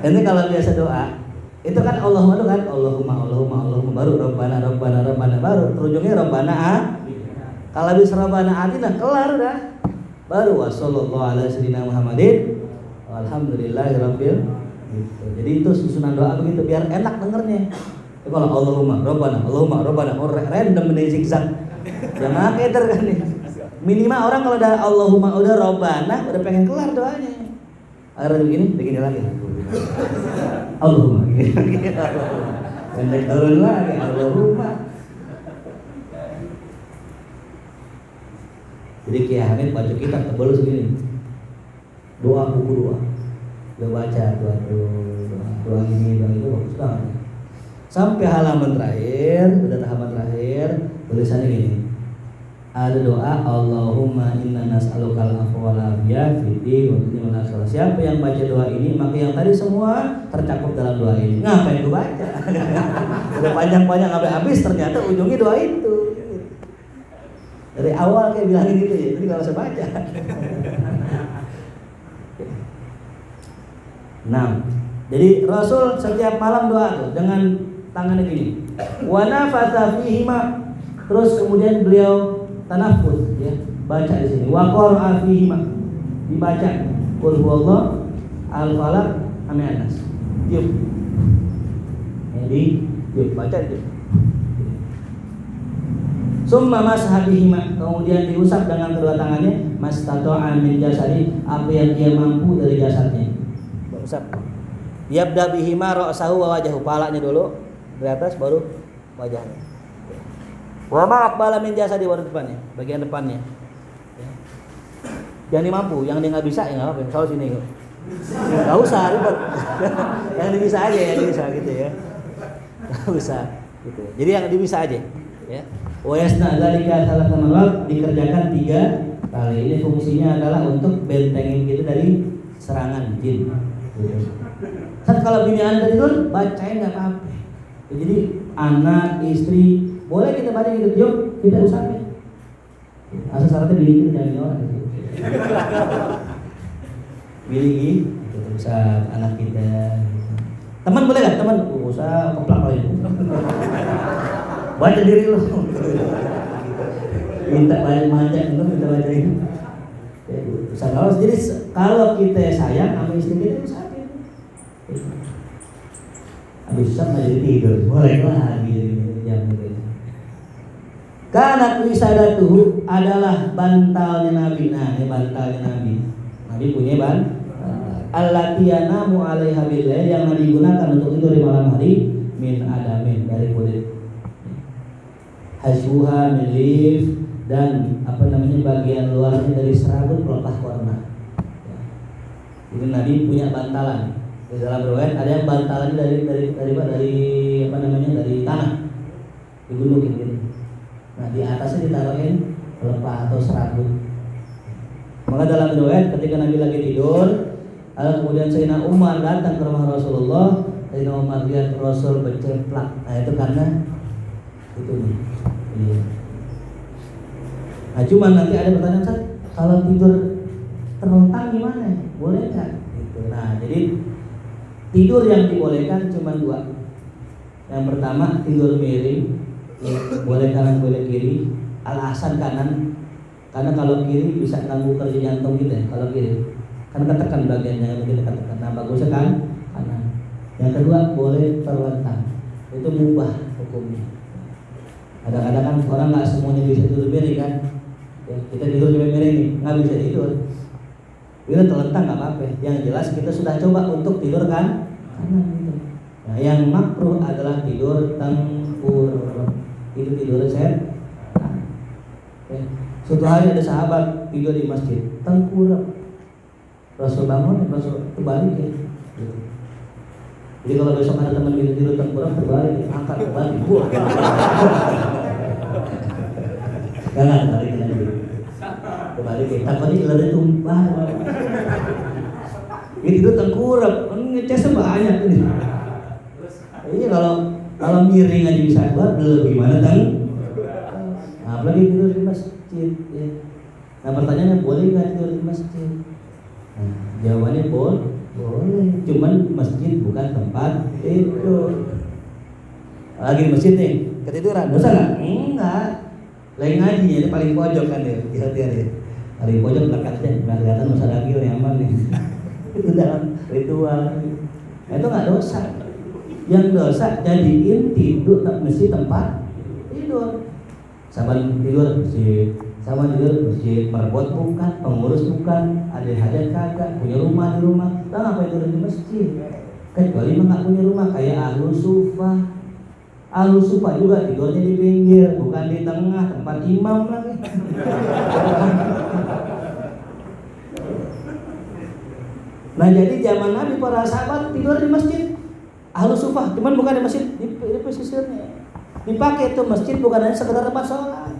Ini kalau biasa doa, itu kan Allahumma itu kan Allahumma baru Rabbana baru ujungnya Rabbana Kalau bisa Rabbana atina kelar udah. Baru wassallallahu ala sayyidina Muhammadin walhamdulillahirabbil gitu. Jadi itu susunan doa begitu biar enak dengernya. Kalau Allahumma Rabbana random ini zigzag. Jangan keder kan nih. Minimal orang kalau udah Allahumma udah Rabbana udah pengen kelar doanya. Akhirnya begini lagi. Allahumma gini. Pendek turun lagi Allahumma. Jadi Kiai Hamid baca kitab tebal segini. Buku doa. Dia baca doa ini, doa itu bagus banget. Sampai halaman terakhir, udah halaman terakhir, tulisannya gini. Ada doa Allahumma inna nas'alukal afwa wal afiyah fid din wa dunya wal akhirah. Siapa yang baca doa ini, maka yang tadi semua tercakup dalam doa ini. Ngapain gue baca? Udah panjang-panjang sampai habis ternyata ujungnya doa itu. Dari awal kayak bilangin gitu ya, jadi gak usah baca. Nah, jadi Rasul setiap malam doa tuh dengan tangannya gini. Wa nafatha fihima. Terus kemudian beliau tanafus ya, baca di sini. Wa qara'a fihima. Dibaca qul huwallahu al-falaq an-nas. Yuk. Jadi, yuk baca itu. Summa mashabihima, kemudian diusap dengan kedua tangannya, mastata'a min jasadi, apa yang dia mampu dari jasadnya. Usap. Yabda bihima ra'sahu wa wajhahu, palanya dulu, dari atas baru wajahnya. Wa ma aqbala min jasadi baru depannya, bagian depannya. Yang dia mampu, yang dia nggak bisa ya nggak apa-apa, misalnya sini nggak usah ribet. Yang dia bisa aja, yang dia bisa gitu ya. Nggak usah gitu. Jadi yang dia bisa aja ya. Wa yasna dzalika salasa marrat, dikerjakan 3 kali. Ini fungsinya adalah untuk bentengin kita dari serangan jin. Kan kalau bini Anda tidur, bacain nggak apa-apa. Jadi anak, istri, boleh kita baca gitu, yuk kita usahain. Asal syaratnya bini kita jangan orang. Bini kita bisa anak kita. Teman boleh nggak? Teman, usah keplak lagi. Baca diri lo. Minta banyak itu minta bacain. Jadi kalau kita sayang sama istri kita usahain. Habis susah nggak jadi tidur, boleh lagi jam itu. Karena wisadatuhu adalah bantalnya Nabi. Nah, ini bantalnya Nabi. Nabi punya bantal. Allati yanamu 'alaiha bil-lail, yang Nabi gunakan untuk tidur di malam hari, min adamin, dari kulit. Hasbuha min lif, dan bagian luarnya dari serabut pelepah warna. Jadi Nabi punya bantalan. Di dalam riwayat ada yang bantalannya dari tanah, digunungin gitu. Nah di atasnya ditaruhin pelepah atau serabut. Maka dalam riwayat ketika Nabi lagi tidur, kemudian Sayyidina Umar datang ke rumah Rasulullah. Sayyidina Umar lihat Rasul bercemplak. Nah itu karena itu nih. Iya. Nah cuman nanti ada pertanyaan, Ustaz, kalau tidur terlentang gimana? Boleh nggak? Gitu. Nah jadi tidur yang dibolehkan cuma 2. Yang pertama tidur miring, boleh kanan boleh kiri. Alasan kanan, karena kalau kiri bisa ganggu kerja jantung kita ya, kalau kiri kan ketekan bagiannya yang kita ketekan. Nah bagusnya kan kanan. Yang kedua boleh terlentang, itu mubah hukumnya. Kadang-kadang kan orang nggak semuanya bisa tidur miring kan ya, kita tidur cuma miring nih nggak bisa tidur, kita terlentang nggak apa-apa. Yang jelas kita sudah coba untuk tidur kan kanan gitu. Nah yang makruh adalah tidur tengkur, itu tidur set. Suatu hari ada sahabat tidur di masjid tengkurap. Rasul bangun, Rasul terbalik ya. Jadi kalau besok ada teman kita tidur tengkurap, terbalik, angkat terbalik, buah. Jangan balik lagi. Terbalik ya. Takutnya ilernya tumpah. Ini tidur tengkurap, ngecesnya banyak ini. Iya kalau miring aja bisa buat, lebih gimana tang? Nah, apalagi tidur di masjid. Ya. Nah pertanyaannya boleh nggak tidur di masjid? Nah, jawabannya boleh. Cuman masjid bukan tempat tidur. Lagi di masjid nih, ketiduran, dosa nggak? Enggak. Lagi ngaji ya, paling pojok kan ya, hati-hati ya. Paling pojok belakangnya, nggak kelihatan masa dagil yang aman nih. Itu dalam ritual. Nah, itu nggak dosa. Yang dosa jadiin tidur mesti tempat tidur. Sama tidur masjid, sama tidur masjid, merebut bukan, pengurus bukan, ada hajat kagak, punya rumah di rumah, tak ngapain tidur di masjid? Kecuali nggak punya rumah kayak Ahlus Sufah. Ahlus Sufah juga tidurnya di pinggir, bukan di tengah tempat imam lagi. Nah jadi zaman Nabi para sahabat tidur di masjid Ahlus Sufah, cuman bukan di masjid, di pesisirnya. Dipakai itu masjid bukan hanya sekedar tempat sholat,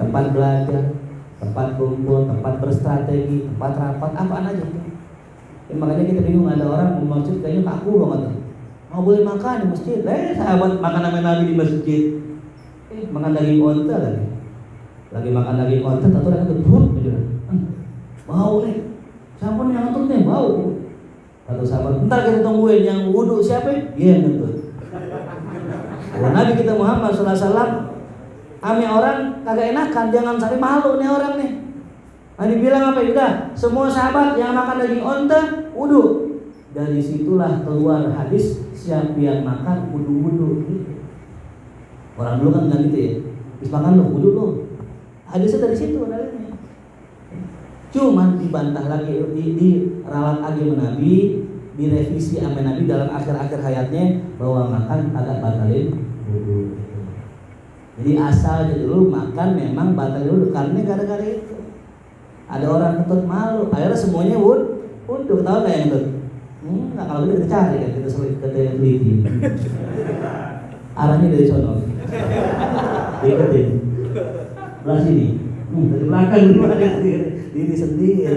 tempat belajar, tempat kumpul, tempat berstrategi, tempat rapat, apaan aja. Ya, makanya kita bingung, ada orang di masjid kayaknya kaku banget. Mau boleh makan di masjid, sahabat makan nama Nabi di masjid, makan daging onta lagi makan daging onta, atau lagi betul, bau nih, siapa yang ngetut nih bau. Kata sahabat, ntar kita tungguin yang wudhu siapa? Dia yang ngetut. Nabi kita Muhammad SAW, ame orang kagak enakan, jangan sampai malu nih orang nih. Nabi bilang apa? Udah, semua sahabat yang makan daging onta wudu. Dari situlah keluar hadis siapa yang makan wudu. Orang dulu kan bilang gitu ya, habis makan lo wudu lo. Hadisnya dari situ dalilnya. Cuman dibantah lagi, diralat lagi Nabi, direvisi sama Nabi dalam akhir-akhir hayatnya bahwa makan agak batalin wudu. Jadi asalnya dulu makan memang batalin wudu karena gara-gara itu. Ada orang kentut malu, akhirnya semuanya wudu. Tahu nggak yang kentut? Nggak, kalau kita cari kan, kita teliti. Arahnya dari sono. Ikutin. Belah sini. Dari belakang diri sendiri.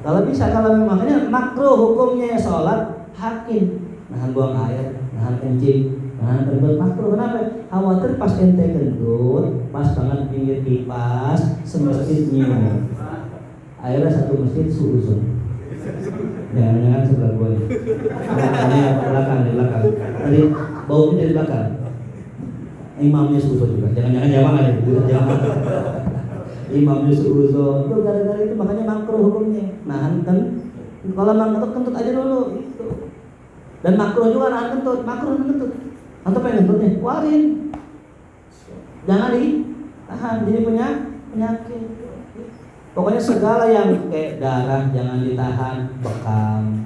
Kalau bisa, kalau makanya makruh hukumnya sholat hakim, nahan buang air, nahan kencing, nahan kentut makruh. Kenapa? Khawatir pas ente kentut, pas banget pinggir kipas, semasjid nyium. Akhirnya satu masjid suuzon. Jangan sebelah gua nih. Di belakang. Tadi baunya dari belakang. Imamnya suuzon juga. Jangan ada. Imamnya suuzon. Itu gara-gara itu makanya makruh hukumnya. Nahan kan. Kalau kentut aja dulu itu. Dan makruh juga nahan kentut. Atau pengen kentutnya? Keluarin. Jangan ditahan. Jadi punya penyakit. Pokoknya segala yang kayak darah jangan ditahan, bekam.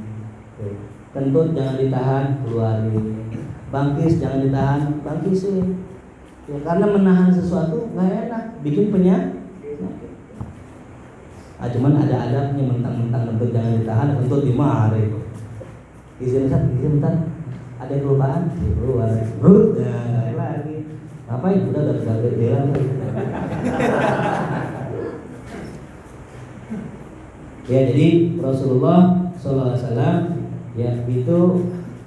Kentut jangan ditahan, keluarin. Bangkis jangan ditahan, bangkisin. Ya, karena menahan sesuatu nggak enak, bikin penyakit. Cuman ada adabnya, mentang-mentang kentut jangan ditahan, kentut dimari. Izin bentar. Ada yang kelupaan, keluar. Ya, lagi. Ngapain? Udah jalan. Ya, jadi Rasulullah SAW ya itu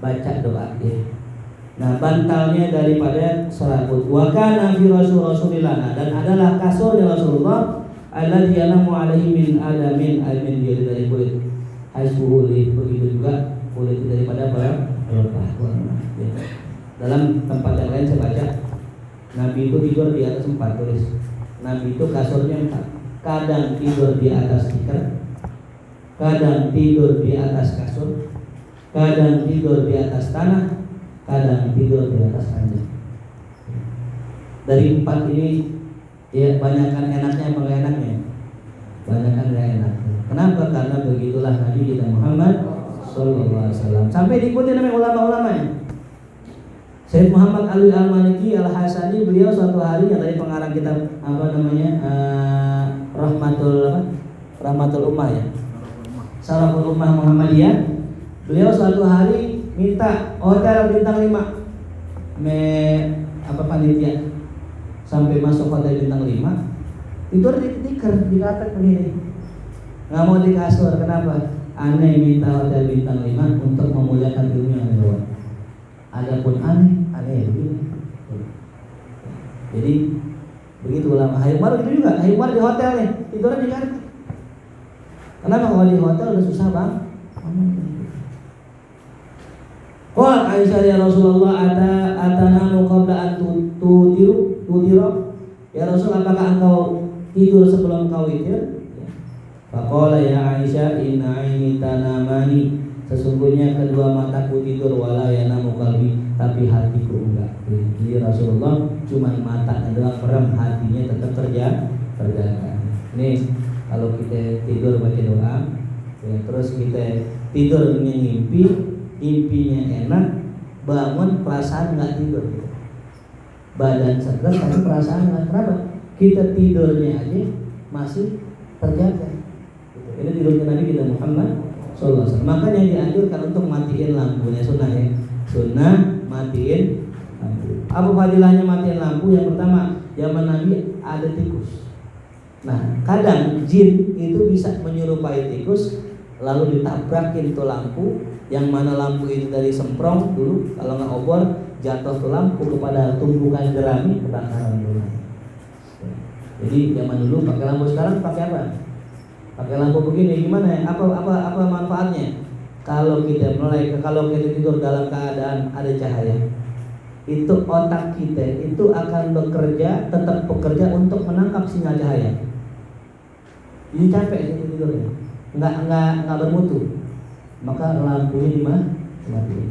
baca doa ya. Nah, bantalnya daripada serabut. Wa kana fi Rasulillah, dan adalah kasurnya Rasulullah alladzi yanamu alaihi min adamin almin dari kulit. Haisuhuli, begitu juga kulit daripada pelepah. Ya. Dalam tempat yang lain saya baca Nabi itu tidur di atas 4 tulis. Nabi itu kasurnya 4. Kadang tidur di atas tikar, kadang tidur di atas kasur, kadang tidur di atas tanah, kadang tidur di atas ranjang. Dari 4 ini ya banyakkan enaknya apa enggak enaknya? Banyakkan enggak enak. Kenapa? Karena begitulah Nabi kita Muhammad sallallahu alaihi wasallam. Sampai diikuti namanya ulama-ulamanya. Syekh Muhammad Ali Al-Maliki Al-Hasani, beliau suatu hari yang tadi pengarang kitab Rahmatul Ummah ya. Salaful Ummah Muhammadiyah. Beliau suatu hari minta hotel bintang 5. Panitia sampai masuk hotel bintang 5. Tidur di tikar, di katak begini. Enggak mau di kasur. Kenapa? Aneh minta hotel bintang 5 untuk memuliakan ilmu yang lewat. Adapun aneh begini. Jadi begitu ulama. Haimar gitu juga. Haimar di hotel nih, tidurnya di katak. Kenapa? Kalau di hotel udah susah bang. Qala Aisyah ya Rasulullah atanamu qabla an tutiro. Ya Rasul, apakah engkau tidur sebelum kau witir? Faqala ya Aisyah inna aini tanamani. Sesungguhnya kedua mataku tidur wala yanamu qalbi, tapi hatiku enggak. Jadi Rasulullah cuma matanya doang merem, hatinya tetap terjaga. Nih kalau kita tidur baca doa ya, terus kita tidur mimpi, mimpinya enak, bangun perasaan nggak tidur, badan segar tapi perasaan nggak. Kenapa? Kita tidurnya aja masih terjaga. Ini tidurnya Nabi kita Muhammad SAW. Makanya dianjurkan untuk matiin lampunya, sunnah ya. Sunnah matiin lampu. Apa fadilahnya matiin lampu? Yang pertama, zaman Nabi ada tikus. Nah, kadang jin itu bisa menyerupai tikus, lalu ditabrakin tuh lampu, yang mana lampu itu dari semprong dulu, kalau nggak obor jatuh tuh lampu kepada tumbukan jerami, kebakaran dulu. Jadi zaman dulu pakai lampu, sekarang pakai apa? Pakai lampu begini, gimana ya? Apa manfaatnya? Kalau kita tidur dalam keadaan ada cahaya, itu otak kita itu akan tetap bekerja untuk menangkap sinyal cahaya. Jadi capek sih tidurnya, nggak bermutu. Maka lampunya dimatiin.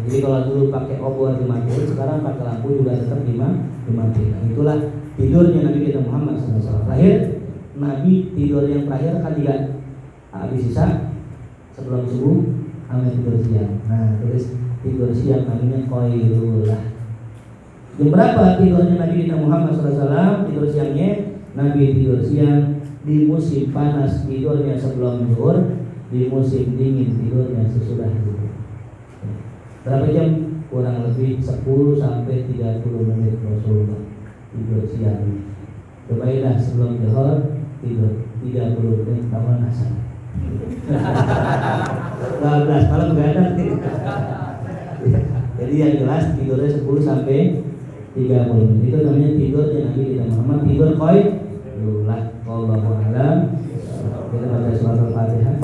Jadi kalau dulu pakai obor dimatiin, sekarang pakai lampu juga tetap dimatiin. Nah, itulah tidurnya Nabi kita Muhammad SAW. Terakhir Nabi tidur yang terakhir kan 3 habis sisa sebelum subuh sampai tidur siang. Nah, terus tidur siang namanya qailulah. Jam berapa tidurnya Nabi kita Muhammad SAW? Tidur siangnya Nabi tidur siang di musim panas tidurnya sebelum zuhur, di musim dingin tidurnya sesudah zuhur. Berapa jam? Kurang lebih 10 sampai 30 menit Rasulullah tidur siang. Cobainlah sebelum zuhur tidur 30 menit lawan asar. 12 malam begadang. Jadi yang jelas tidurnya 10 sampai 30 menit. Itu namanya tidurnya Nabi kita Muhammad, tidur qailulah. Wallahu a'lam. Kita baca surat Al-Fatihah.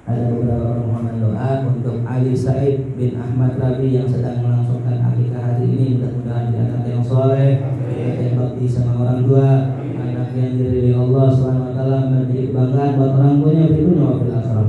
Ada beberapa permohonan doa untuk Ali Said bin Ahmad Rabi yang sedang melangsungkan akikah hari ini. Mudah-mudahan dia anak yang soleh, yang bakti sama orang tua, anak yang diridhoi Allah Subhanahu wa taala, menjadi kebanggaan buat orang tuanya di dunia wa fil akhirah.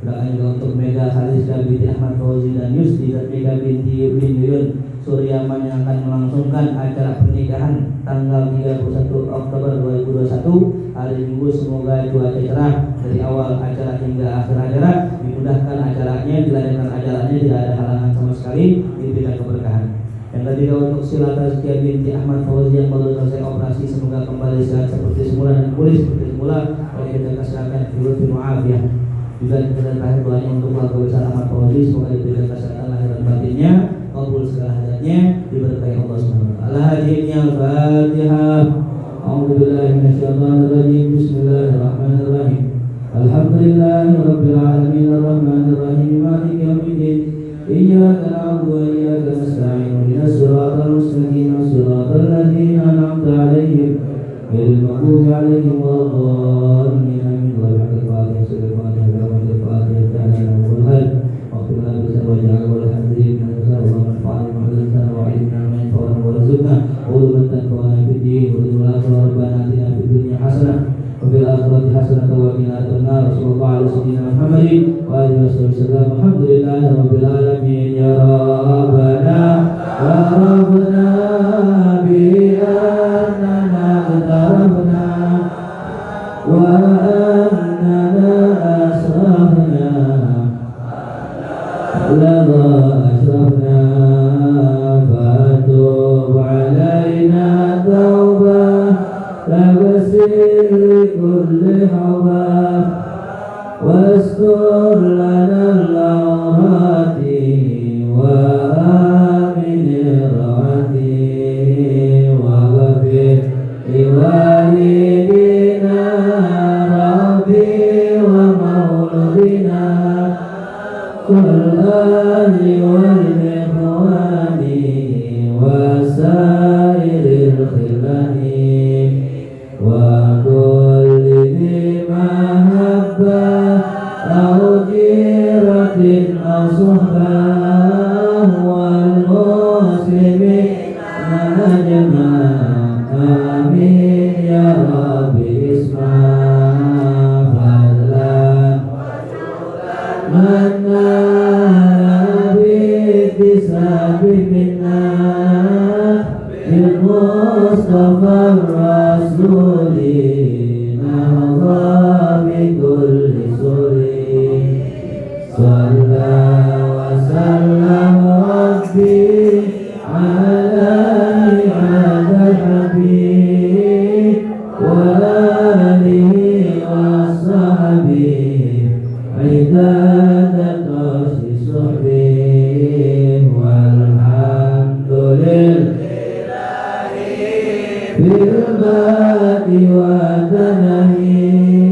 Doakan juga untuk Mega Khalisda binti Ahmad Fauzi dan Yusdi dan Mega binti Yuyun Suryaman yang akan melangsungkan acara pernikahan tanggal 31 Oktober 2021 hari Minggu. Semoga cuaca cerah dari awal acara hingga akhir acara, dimudahkan acaranya, dilancarkan acaranya, tidak ada halangan sama sekali, diberikan keberkahan. Yang ketiga untuk Sila Tazkiyah binti Ahmad Fauzi yang baru selesai operasi, semoga kembali sehat seperti semula dan pulih seperti semula. Oleh kita kesehatan fitur mu'afiyah. Juga kita terakhir doanya untuk keluarga besar Ahmad Fauzi, semoga diberikan kesehatan lahir dan batinnya, kabul segala hajatnya, diberkahi Allah Subhanahu wa taala. Hadirin al-Fatihah. A'udzubillahi minasyaitonir rajim. Bismillahirrahmanirrahim. Alhamdulillahirabbil alamin arrahmanir rahim maliki yaumiddin. Iyyaka na'budu wa iyyaka nasta'in. Ihdinas siratal mustaqim, siratal ladzina an'amta 'alaihim ghairil maghdubi 'alaihim waladdallin. Amin. Wa bi'afwika subhanaka wa bihamdika wa khair. Waqtina bisar wa ja'al wal hadirin min asar wa manfa'al ma'al wa 'ilmina min fa'al wa rizqna wa ulumatan wa nafidin wa dzulaka rabbana atina fid dunya hasanah wa fil akhirati hasanah wa qina adzabannar. Sallallahu alaihi Muhammadin wa alihi wasallam. Alhamdulillahi rabbil alamin. Ya rabbana ya rabbana bi annana qatarabna wa annana asrafna lama asrafna fatub alaina tawbah lagasir kulli hawab waskur lana al-awrati wa amin irati wa ghafir liwalidina rabbi wa maulidina والآل والإخوان وسائر الخلان وكل ذي محبة أو جيرة أو صحبة والمسلمين أجمعين. آمين يا ربي اسمع mana bisabina bil Mustafa Rasulina Allah bi kulli suri sallallahu wa sallam rabbi ala hadal habib wa alihi wa sahbihi ibadat sisubih walhamdulillah bil badi wa tanahi